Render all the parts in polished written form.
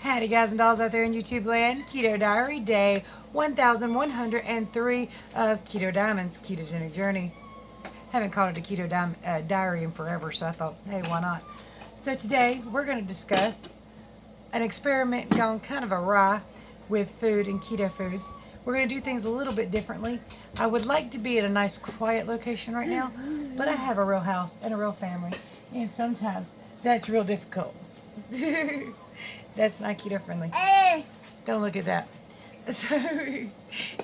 Howdy guys and dolls out there in YouTube land. Keto Diary, day 1103 of Keto Diamond's ketogenic journey. Haven't called it a Keto Diary in forever, so I thought, hey, why not? So today we're going to discuss an experiment gone kind of awry with food and keto foods. We're going to do things a little bit differently. I would like to be at a nice quiet location right now, but I have a real house and a real family, and sometimes that's real difficult. That's not keto friendly. Don't look at that. So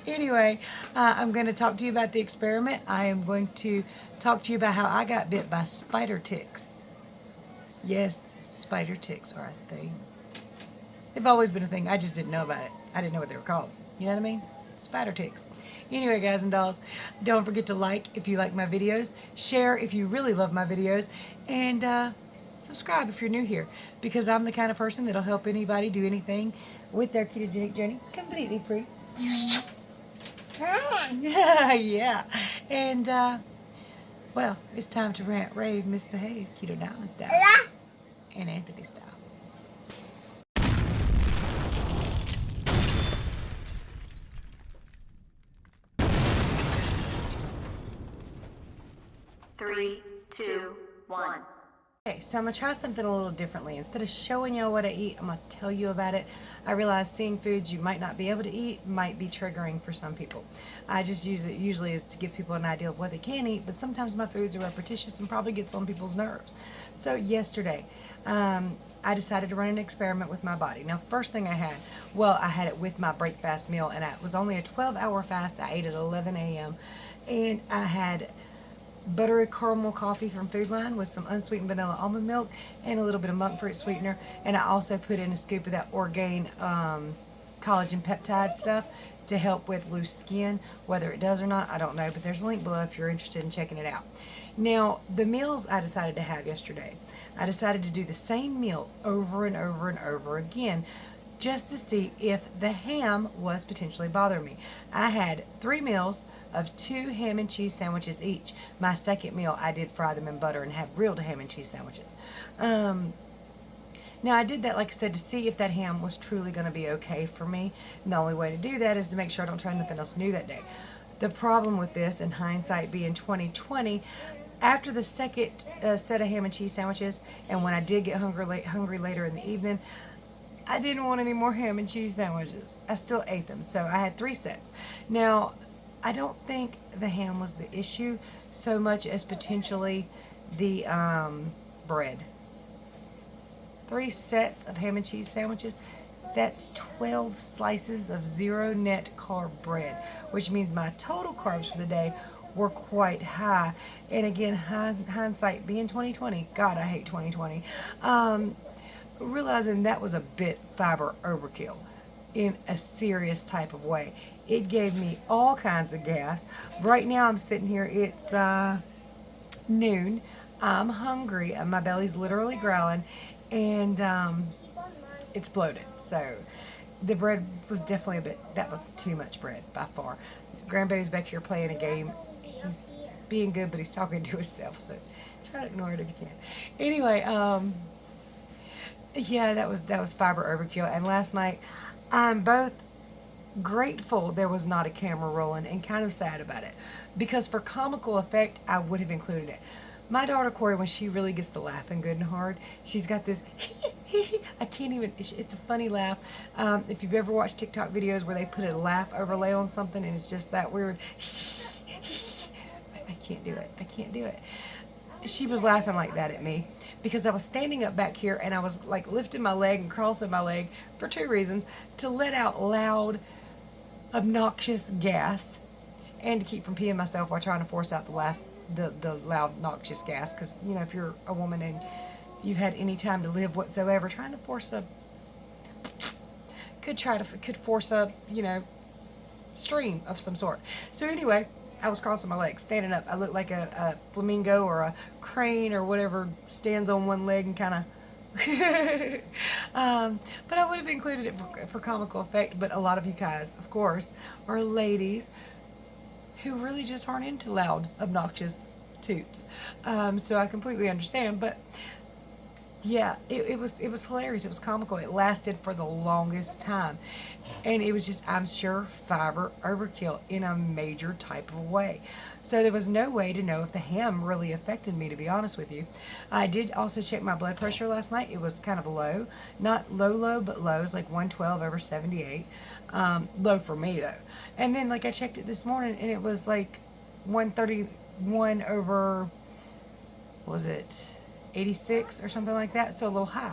anyway, I'm going to talk to you about the experiment. I am going to talk to you about how I got bit by spider ticks. Yes, spider ticks are a thing. They've always been a thing. I just didn't know about it. I didn't know what they were called. You know what I mean? Spider ticks. Anyway, guys and dolls, don't forget to like if you like my videos, share if you really love my videos, and subscribe if you're new here, because I'm the kind of person that'll help anybody do anything with their ketogenic journey completely free. Yeah. And, well, it's time to rant, rave, misbehave, Keto Diamond style. And Anthony style. Three, two, one. Okay, so I'm going to try something a little differently. Instead of showing you what I eat, I'm going to tell you about it. I realize seeing foods you might not be able to eat might be triggering for some people. I just use it usually is to give people an idea of what they can eat, but sometimes my foods are repetitious and probably gets on people's nerves. So yesterday, I decided to run an experiment with my body. Now, first thing I had it with my break fast meal, and it was only a 12-hour fast. I ate at 11 a.m., and I had buttery caramel coffee from Food Line with some unsweetened vanilla almond milk and a little bit of monk fruit sweetener, and I also put in a scoop of that Orgain collagen peptide stuff to help with loose skin. Whether it does or not, I don't know, but there's a link below if you're interested in checking it out. Now, the meals I decided to have yesterday, I decided to do the same meal over and over and over again, just to see if the ham was potentially bothering me. I had 3 meals of 2 ham and cheese sandwiches each. My second meal, I did fry them in butter and have grilled ham and cheese sandwiches. Now, I did that, like I said, to see if that ham was truly going to be okay for me. And the only way to do that is to make sure I don't try nothing else new that day. The problem with this, in hindsight being 2020, after the second set of ham and cheese sandwiches, and when I did get hungry later in the evening, I didn't want any more ham and cheese sandwiches. I still ate them, so I had 3 sets. Now, I don't think the ham was the issue so much as potentially the bread. 3 sets of ham and cheese sandwiches, that's 12 slices of 0 net carb bread, which means my total carbs for the day were quite high. And again, hindsight being 2020, God, I hate 2020. Realizing that was a bit fiber overkill in a serious type of way. It gave me all kinds of gas. Right now I'm sitting here, it's noon. I'm hungry and my belly's literally growling, and it's bloated. So the bread was definitely that was too much bread by far. Grandbaby's back here playing a game. He's being good, but he's talking to himself, so try to ignore it if you can. Anyway, yeah, that was fiber overkill. And last night, I'm both grateful there was not a camera rolling and kind of sad about it, because for comical effect, I would have included it. My daughter Corey, when she really gets to laughing good and hard, she's got this I can't even, it's a funny laugh. If you've ever watched TikTok videos where they put a laugh overlay on something and it's just that weird, I can't do it. I can't do it. She was laughing like that at me because I was standing up back here and I was like lifting my leg and crossing my leg for 2 reasons: to let out loud, obnoxious gas, and to keep from peeing myself while trying to force out the loud, obnoxious gas. Because, you know, if you're a woman and you've had any time to live whatsoever, trying to force a could force a, you know, stream of some sort. So anyway, I was crossing my legs, standing up. I looked like a flamingo or a crane or whatever stands on one leg and kind of but I would have included it for comical effect. But a lot of you guys, of course, are ladies who really just aren't into loud, obnoxious toots. So I completely understand. But Yeah, it was hilarious. It was comical. It lasted for the longest time. And it was just, I'm sure, fiber overkill in a major type of way. So there was no way to know if the ham really affected me, to be honest with you. I did also check my blood pressure last night. It was kind of low. Not low, but low. It was like 112 over 78. Low for me, though. And then, like, I checked it this morning, and it was like 131 over, what was it, 86 or something like that, so a little high.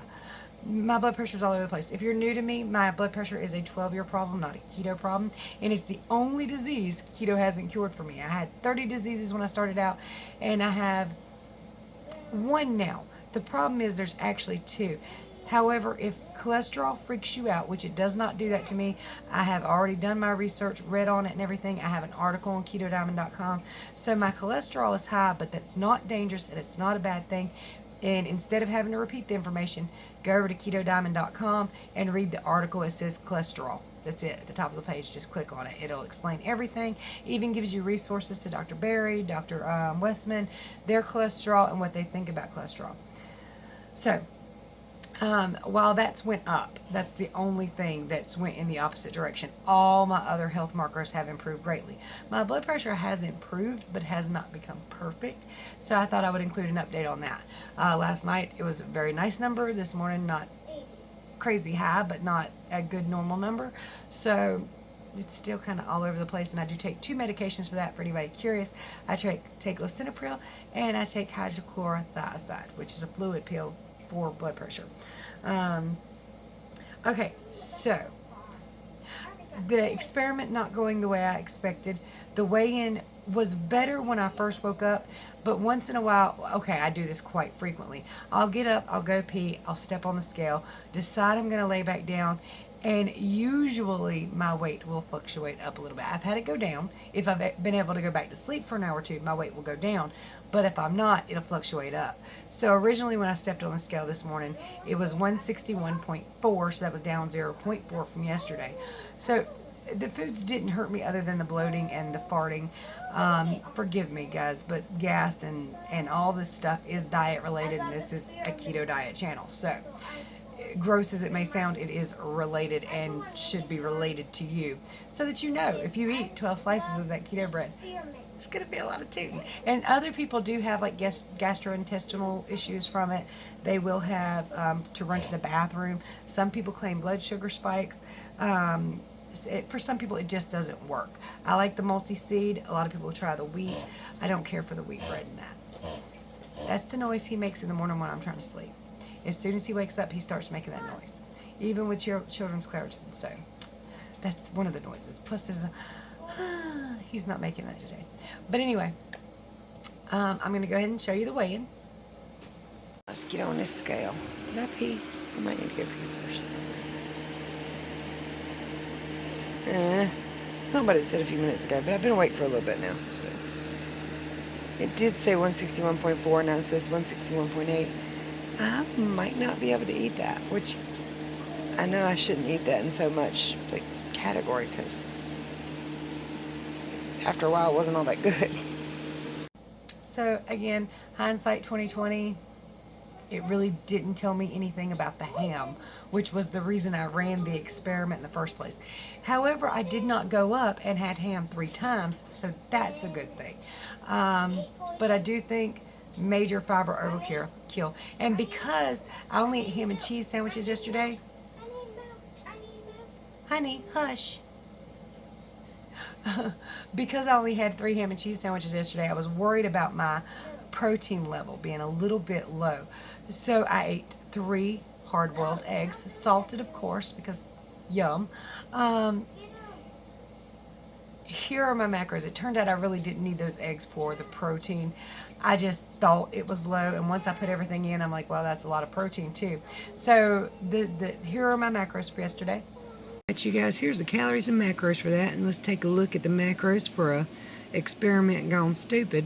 My blood pressure is all over the place. If you're new to me, my blood pressure is a 12-year problem, not a keto problem, and it's the only disease keto hasn't cured for me. I had 30 diseases when I started out, and I have one now. The problem is there's actually two. However, if cholesterol freaks you out, which it does not do that to me, I have already done my research, read on it and everything. I have an article on ketodiamond.com. So my cholesterol is high, but that's not dangerous and it's not a bad thing. And instead of having to repeat the information, go over to ketodiamond.com and read the article. It says cholesterol. That's it. At the top of the page, just click on it. It'll explain everything. Even gives you resources to Dr. Berry, Dr. Westman, their cholesterol, and what they think about cholesterol. So, while that's went up, that's the only thing that's went in the opposite direction. All my other health markers have improved greatly. My blood pressure has improved, but has not become perfect. So I thought I would include an update on that. Last night, it was a very nice number. This morning, not crazy high, but not a good normal number. So it's still kind of all over the place, and I do take 2 medications for that. For anybody curious, I take lisinopril and I take hydrochlorothiazide, which is a fluid pill for blood pressure. Okay, so the experiment not going the way I expected. The weigh-in was better when I first woke up, but once in a while, okay, I do this quite frequently. I'll get up, I'll go pee, I'll step on the scale, decide I'm going to lay back down, and usually my weight will fluctuate up a little bit. I've had it go down. If I've been able to go back to sleep for an hour or two, my weight will go down. But if I'm not, it'll fluctuate up. So originally when I stepped on the scale this morning, it was 161.4, so that was down 0.4 from yesterday. So the foods didn't hurt me other than the bloating and the farting. Forgive me, guys, but gas and all this stuff is diet related, and this is a keto diet channel. So gross as it may sound, it is related and should be related to you, so that you know if you eat 12 slices of that keto bread, it's going to be a lot of tooting. And other people do have like gastrointestinal issues from it. They will have to run to the bathroom. Some people claim blood sugar spikes. For some people, it just doesn't work. I like the multi-seed. A lot of people try the wheat. I don't care for the wheat bread in that. That's the noise he makes in the morning when I'm trying to sleep. As soon as he wakes up, he starts making that noise. Even with children's Claritin. So that's one of the noises. Plus there's a, he's not making that today. But anyway, I'm going to go ahead and show you the weigh-in. Let's get on this scale. Did I pee? I might need to go pee first. It's not what it said a few minutes ago, but I've been awake for a little bit now. So. It did say 161.4, now it says 161.8. I might not be able to eat that, which I know I shouldn't eat that in so much like category, because after a while it wasn't all that good. So again, hindsight 2020, it really didn't tell me anything about the ham, which was the reason I ran the experiment in the first place. However, I did not go up and had ham 3 times, so that's a good thing. But I do think major fiber overkill. And because I only ate ham and cheese sandwiches yesterday, honey, hush. Because I only had 3 ham and cheese sandwiches yesterday, I was worried about my protein level being a little bit low. So I ate 3 hard-boiled eggs, salted of course, because yum. Here are my macros. It turned out I really didn't need those eggs for the protein. I just thought it was low, and once I put everything in, I'm like, well, that's a lot of protein too. So here are my macros for yesterday. Alright, you guys, here's the calories and macros for that, and let's take a look at the macros for a experiment gone stupid.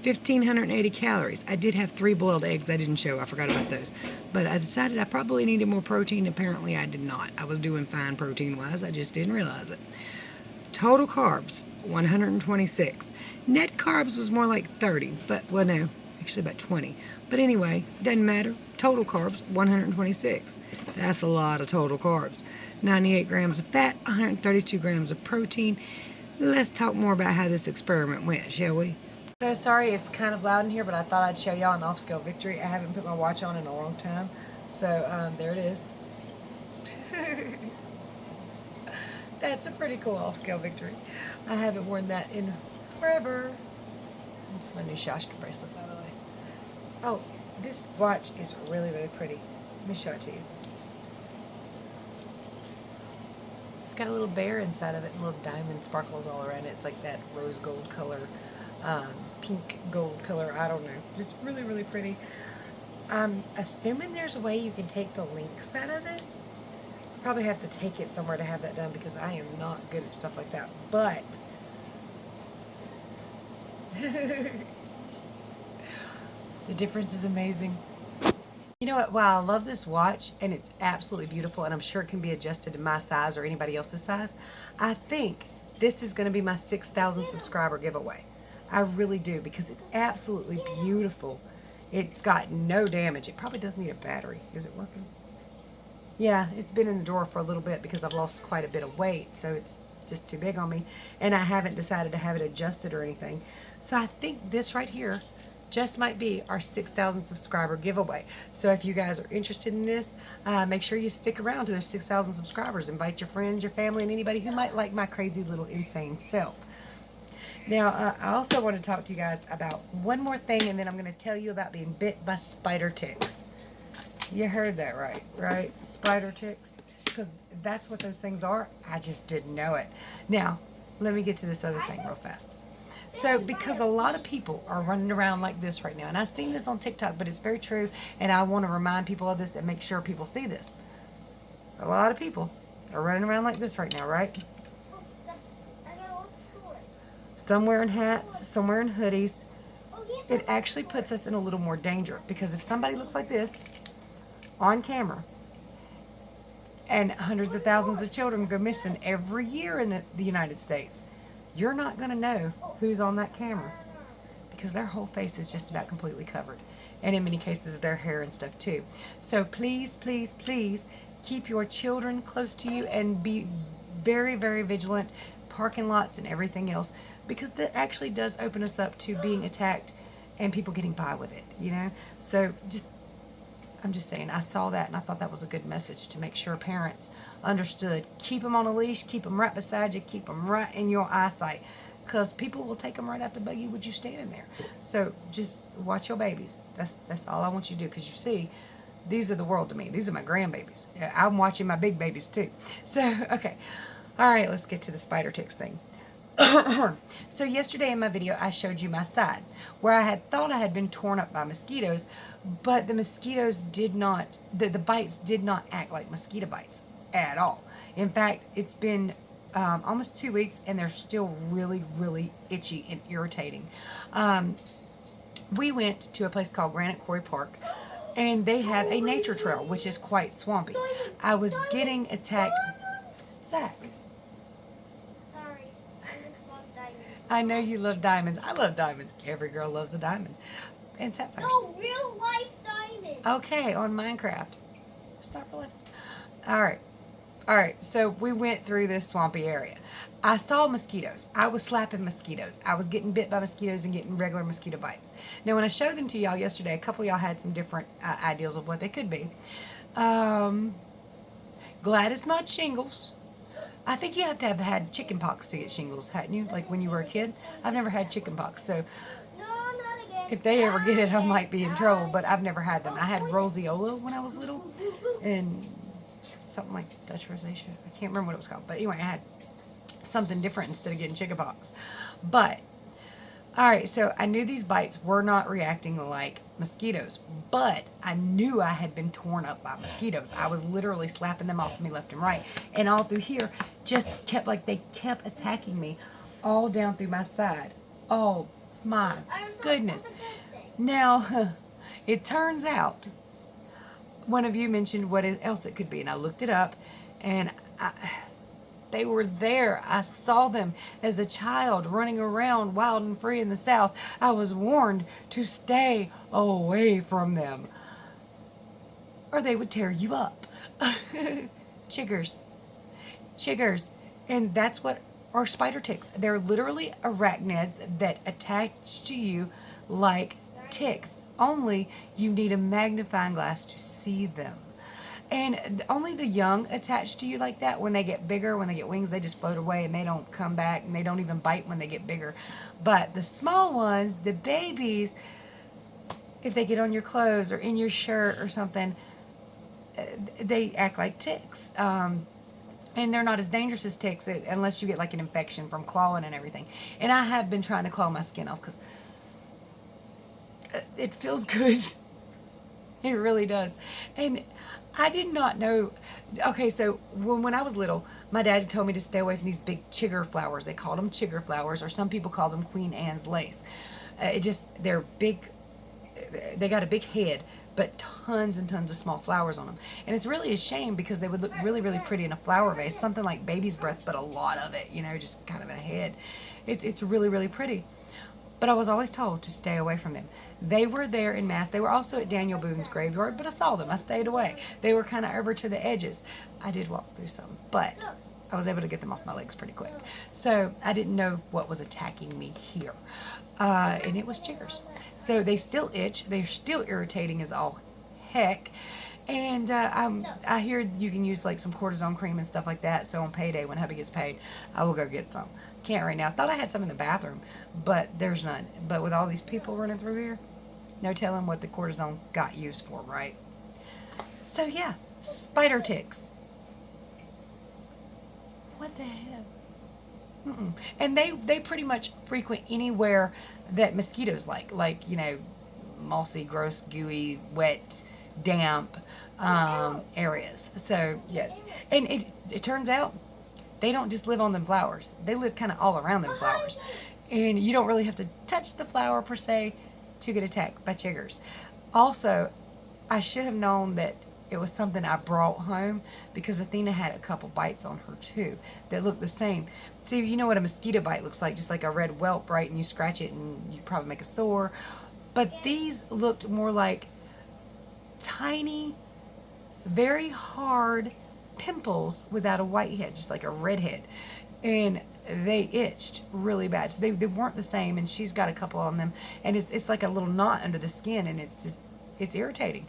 1,580 calories. I did have 3 boiled eggs I didn't show. I forgot about those. But I decided I probably needed more protein. Apparently I did not. I was doing fine protein-wise. I just didn't realize it. Total carbs, 126. Net carbs was more like 30, but, well, no, actually about 20. But anyway, doesn't matter. Total carbs, 126. That's a lot of total carbs. 98 grams of fat, 132 grams of protein. Let's talk more about how this experiment went, shall we? So sorry it's kind of loud in here, but I thought I'd show y'all an off-scale victory. I haven't put my watch on in a long time. So there it is. That's a pretty cool off-scale victory. I haven't worn that in forever. It's my new Shashka bracelet, by the way. Oh, this watch is really, really pretty. Let me show it to you. It's got a little bear inside of it and little diamond sparkles all around it. It's like that rose gold color, pink gold color. I don't know. It's really, really pretty. I'm assuming there's a way you can take the links out of it. Probably have to take it somewhere to have that done because I am not good at stuff like that. But the difference is amazing. You know what? Wow, I love this watch and it's absolutely beautiful and I'm sure it can be adjusted to my size or anybody else's size. I think this is going to be my 6,000 subscriber giveaway. I really do because it's absolutely beautiful. It's got no damage. It probably does need a battery. Is it working? Yeah, it's been in the drawer for a little bit because I've lost quite a bit of weight, so it's just too big on me. And I haven't decided to have it adjusted or anything. So I think this right here just might be our 6,000 subscriber giveaway. So if you guys are interested in this, make sure you stick around to those 6,000 subscribers. Invite your friends, your family, and anybody who might like my crazy little insane self. Now, I also want to talk to you guys about one more thing, and then I'm going to tell you about being bit by spider ticks. You heard that right? Spider ticks. Because that's what those things are. I just didn't know it. Now, let me get to this other thing real fast. So, because a lot of people are running around like this right now, and I've seen this on TikTok, but it's very true, and I want to remind people of this and make sure people see this. A lot of people are running around like this right now, right? Some wearing hats, some wearing hoodies. It actually puts us in a little more danger, because if somebody looks like this on camera, and hundreds of thousands of children go missing every year in the United States, you're not going to know who's on that camera because their whole face is just about completely covered. And in many cases, their hair and stuff too. So please, please, please keep your children close to you and be very, very vigilant. Parking lots and everything else, because that actually does open us up to being attacked and people getting by with it, you know? So I'm just saying, I saw that and I thought that was a good message to make sure parents understood. Keep them on a leash, keep them right beside you, keep them right in your eyesight, because people will take them right out the buggy with you standing there. So just watch your babies. That's all I want you to do, because you see, these are the world to me. These are my grandbabies. I'm watching my big babies too. So, okay. All right, let's get to the spider ticks thing. So yesterday in my video, I showed you my side where I had thought I had been torn up by mosquitoes, but the mosquitoes did not, the bites did not act like mosquito bites at all. In fact, it's been almost 2 weeks and they're still really, really itchy and irritating. We went to a place called Granite Quarry Park, and they have a nature trail, which is quite swampy. I was getting attacked. Zach. I know you love diamonds. I love diamonds. Every girl loves a diamond. And sapphires. No, real life diamonds. Okay, on Minecraft. Stop for life. Alright. Alright, so we went through this swampy area. I saw mosquitoes. I was slapping mosquitoes. I was getting bit by mosquitoes and getting regular mosquito bites. Now, when I showed them to y'all yesterday, a couple of y'all had some different ideas of what they could be. Glad it's not shingles. I think you have to have had chicken pox to get shingles, hadn't you? Like when you were a kid? I've never had chicken pox, so No, not again. if they ever get it, I might be in trouble, but I've never had them. I had roseola when I was little, and something like Dutch rosacea. I can't remember what it was called, but anyway, I had something different instead of getting chicken pox. But, alright, so I knew these bites were not reacting like mosquitoes, but I knew I had been torn up by mosquitoes. I was literally slapping them off me left and right, and all through here just kept, like, they kept attacking me all down through my side. Oh my goodness. Now, it turns out one of you mentioned what else it could be, and I looked it up, and They were there. I saw them as a child running around wild and free in the South. I was warned to stay away from them, or they would tear you up. Chiggers. Chiggers. And that's what are spider ticks. They're literally arachnids that attach to you like ticks. Only you need a magnifying glass to see them. And only the young attach to you like that. When they get bigger, when they get wings, they just float away and they don't come back, and they don't even bite when they get bigger. But the small ones, the babies, if they get on your clothes or in your shirt or something, they act like ticks. And they're not as dangerous as ticks unless you get like an infection from clawing and everything. And I have been trying to claw my skin off because it feels good. It really does. And I did not know. Okay, so when I was little, my dad told me to stay away from these big chigger flowers. They called them chigger flowers, or some people call them Queen Anne's lace. They're big. They got a big head, but tons and tons of small flowers on them. And it's really a shame because they would look really, really pretty in a flower vase, something like baby's breath, but a lot of it, just kind of a head. It's really, really pretty. But I was always told to stay away from them. They were there in mass. They were also at Daniel Boone's graveyard, but I saw them. I stayed away. They were kind of over to the edges. I did walk through some, but I was able to get them off my legs pretty quick. So I didn't know what was attacking me here. And it was chiggers. So they still itch. They're still irritating as all heck. And I hear you can use like some cortisone cream and stuff like that. So on payday, when hubby gets paid, I will go get some. Can't right now. I thought I had some in the bathroom, but there's none. But with all these people running through here, no telling what the cortisone got used for, right? So yeah, spider ticks. What the hell? And they pretty much frequent anywhere that mosquitoes like mossy, gross, gooey, wet, damp areas. So yeah, and it turns out they don't just live on them flowers. They live kind of all around them flowers, and you don't really have to touch the flower per se to get attacked by chiggers. Also, I should have known that it was something I brought home because Athena had a couple bites on her too that looked the same. See, you know what a mosquito bite looks like, just like a red whelp, right? And you scratch it and you probably make a sore. But these looked more like tiny, very hard pimples without a white head, just like a red head. And they itched really bad. So they weren't the same, and she's got a couple on them. And it's like a little knot under the skin, and it's irritating.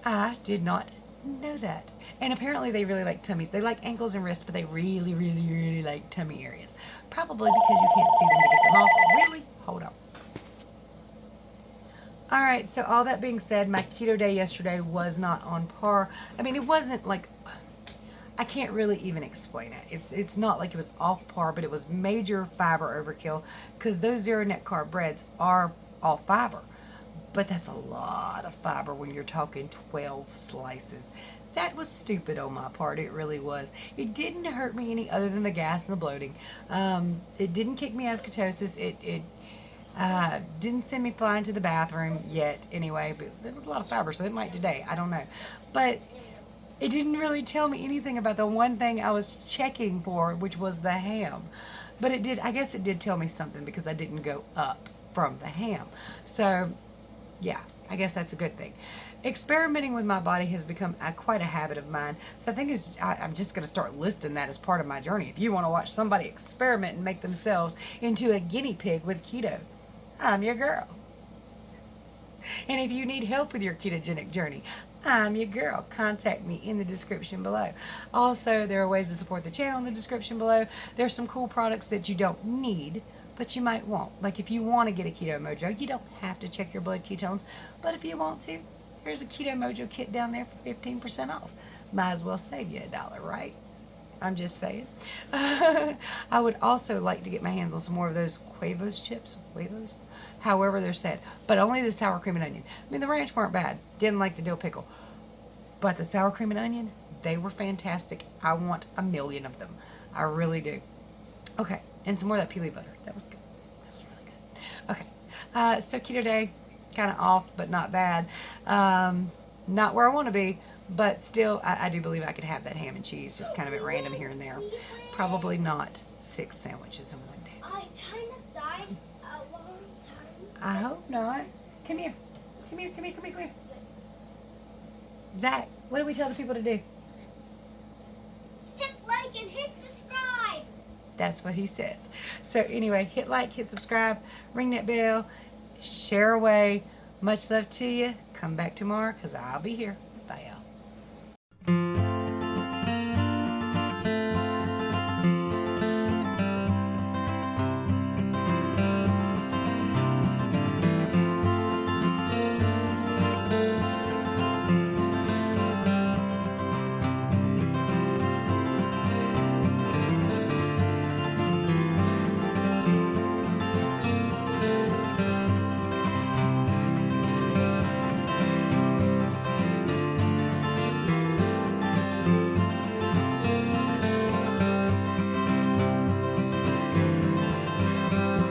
I did not know that. And apparently they really like tummies. They like ankles and wrists, but they really, really, really like tummy areas. Probably because you can't see them to get them off. Really? Hold on. Alright, so all that being said, my keto day yesterday was not on par. I mean, it wasn't like, I can't really even explain it. It's not like it was off par, but it was major fiber overkill because those zero net carb breads are all fiber. But that's a lot of fiber when you're talking 12 slices. That was stupid on my part. It really was. It didn't hurt me any other than the gas and the bloating. It didn't kick me out of ketosis. It didn't send me flying to the bathroom yet anyway. But there was a lot of fiber, so it might today. I don't know. But it didn't really tell me anything about the one thing I was checking for, which was the ham. But it did. I guess it did tell me something because I didn't go up from the ham. So yeah, I guess that's a good thing. Experimenting with my body has become quite a habit of mine. So I think I'm just going to start listing that as part of my journey. If you want to watch somebody experiment and make themselves into a guinea pig with keto, I'm your girl. And if you need help with your ketogenic journey, I'm your girl. Contact me in the description below. Also, there are ways to support the channel in the description below. There's some cool products that you don't need, but you might want. Like if you want to get a Keto Mojo, you don't have to check your blood ketones, but if you want to, there's a Keto Mojo kit down there for 15% off. Might as well save you $1, right? I'm just saying. I would also like to get my hands on some more of those Quevoes chips. Quevoes? However they're said. But only the sour cream and onion. I mean, the ranch weren't bad. Didn't like the dill pickle. But the sour cream and onion, they were fantastic. I want a million of them. I really do. Okay. And some more of that peely butter. That was good. That was really good. Okay. So keto day, kind of off, but not bad. Not where I want to be, But still, I do believe I could have that ham and cheese just kind of at random here and there. Probably not 6 sandwiches in one day. I kind of died a long time. I hope not. Come here. Come here, come here, come here, come here. Zach, what do we tell the people to do? Hit like and hit subscribe. That's what he says. So anyway, hit like, hit subscribe, ring that bell, share away. Much love to you. Come back tomorrow because I'll be here. Bye, y'all.